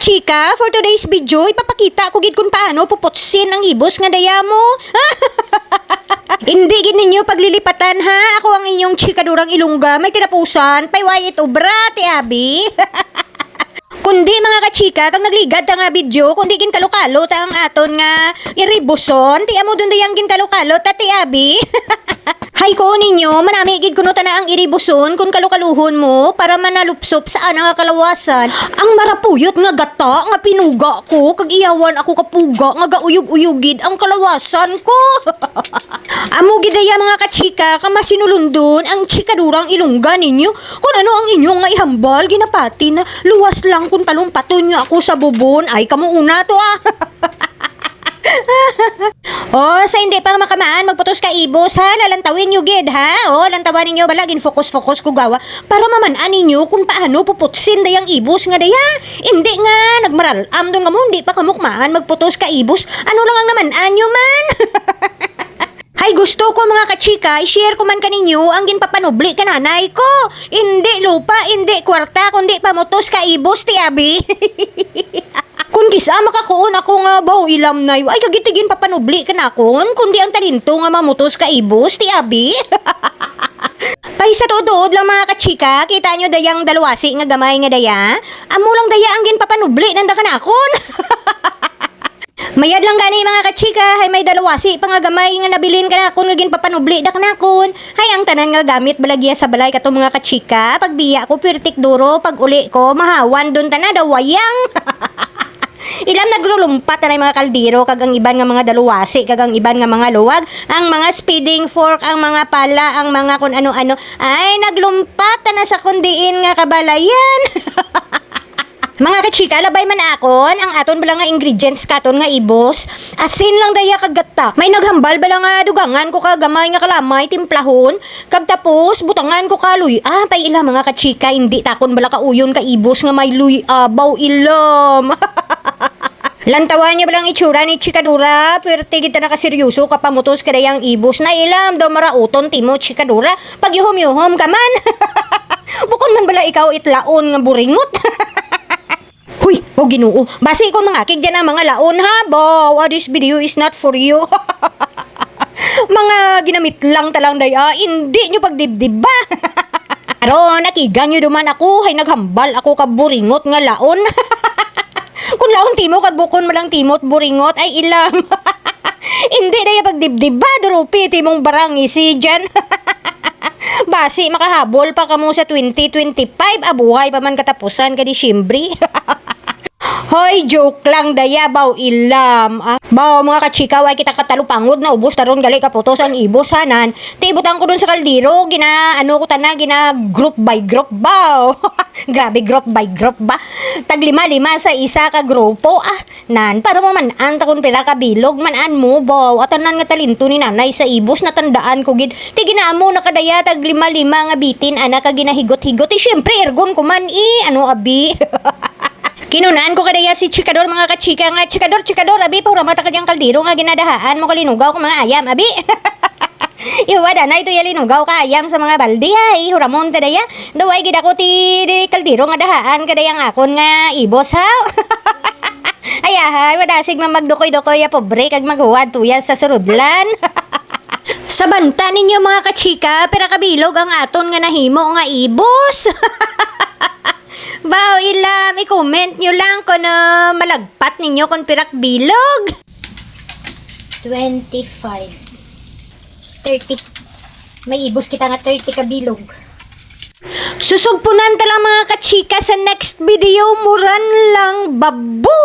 kachika, for today's video, ipapakita ko gid kung paano puputsin ang ibos nga daya mo. Hindi gid ninyo paglilipatan ha. Ako ang inyong chikadurang ilungga, may tinapusan, payway ito brate abi. Kundi mga kachika, kang nagligad ta nga video, kundi gin kalokalo ta ang aton nga iribuson, ti amo dun dayang gin kalokalo ta ti abi. Hay ko ninyo, manami gid kuno ta na ang iribuson kun kalukaluhon mo para manalupsop sa ana nga kalawasan. Ang marapuyot nga gata nga pinuga ko, kag iyawan ako kapuga nga gauyog-uyugid ang kalawasan ko. Amo gid aya mga kachika, kamasinulundon ang chikadurang ilungga ninyo. Kung ano ang inyong nga ihambal, ginapati na luwas lang kung talumpaton nyo ako sa bubon, ay kamo una to ah. Oh, sa hindi pa makamaan, magputos ka ibos ha, lalantawin nyo gid ha. Oh, lantawan ninyo balagin focus ko gawa para maman-an ninyo kung paano puputsin dayang ibos nga daya. Hindi nga nagmaral doon nga mo, hindi pa kamukmaan magputos ka ibos. Ano lang ang naman-an nyo man? Hay gusto ko mga kachika, i-share ko man kaninyo ang ginpapanubli ka nanay ko. Hindi lupa, hindi kwarta, kundi pamutos ka ibos ti abi. Kung kisa makakuon ako nga baw ilam na ay kagitigin papanubli ka na kon, kundi ang talinto nga mamutos ka ibos ti abi. Pay sa tuod lang mga kachika, kita nyo dayang dalawasi nga gamay nga daya. Amo lang daya ang ginpapanubli nanda ka na kon. Mayad lang gani mga kachika, hay may dalawasi pa nga gamay nga nabilin ka na kung naging papanubli dak na kun. Hay ang tanan nga gamit balagya sa balay kato mga kachika, pagbiya ko pirtik duro, pag uli ko mahawan dun ta na dawayang. Ilam naglulumpat na mga kaldero, kag ang iban nga mga dalawasi, kag ang iban nga mga luwag, ang mga speeding fork, ang mga pala, ang mga kun ano-ano, ay naglumpat na sa kundiin nga kabalayan. Mga kachika, labay man akon, ang aton bala nga ingredients katon nga ibos, asin lang daya kagata. May naghambal bala nga dugangan ko kagamay nga kalamay, timplahon, kag tapos butangan ko kaluy. Pay ila mga kachika, hindi takon bala kauyon ka ibos nga may luy abaw ilam. Lantawan niya balang itsura ni chikadura, pwerte kita nakaseryoso kapamutos kadayang ibos na ilam daw marauton timo chikadura, pag yuhom-yuhom ka man. Bukon man bala ikaw itlaon nga buringot. Huy, oh Ginoo, basi kon mga kig dyan ang mga laon ha, bow, this video is not for you. Mga ginamit lang talang daya, hindi nyo pagdibdib ba? Pero nakigang nyo duman ako, hay naghambal ako ka buringot nga laon. Kung laon timo, kag bukon malang timot buringot, ay ilam. Hindi daya pagdibdib ba, durupi timong barang isi dyan. Basi makahabol pa kamo sa 2025, abuhay pa man katapusan ka Disyembre. Hoy, joke lang daya baw ilam. Baw mga kachika, way kita katalupangod na ubos taron gali kaputos ang ibos hanan. Tibutan ko dun sa kaldero, gina group by group baw. Grabe group by group ba? Taglima-lima sa isa ka grupo nan para maman-an ta kun pila ka bilog man-an mo baw. At tanan nga talinto ni nanay sa ibos natandaan ko gid. Ti ginaamo nakadaya taglima-lima nga bitin ana ka ginahigot-higot. Syempre ergon ko man ano abi. Kinunaan ko kadaya si chikador mga kachika nga chikador abi pura mata kadyang kaldero nga ginadahaan mo kalinugaw ko mga ayam abi. Iwada na ito yalinugaw ka ayam sa mga balde ay huramon tadaya daway gid ako ti kaldero nga dahaan kadayang akon nga ibos ha. Ayahay wadasig magdukoy-dukoy pobre kag maghuwad tuyan sa surudlan. Sa banta ninyo mga kachika, pera kabilog ang aton nga nahimo nga ibos. Baw ilam, i-comment nyo lang kung malagpat ninyo kung pirak bilog. 25 30 may ibos kita nga 30 ka bilog. Susugpunan talang mga kachika sa next video, muran lang babu.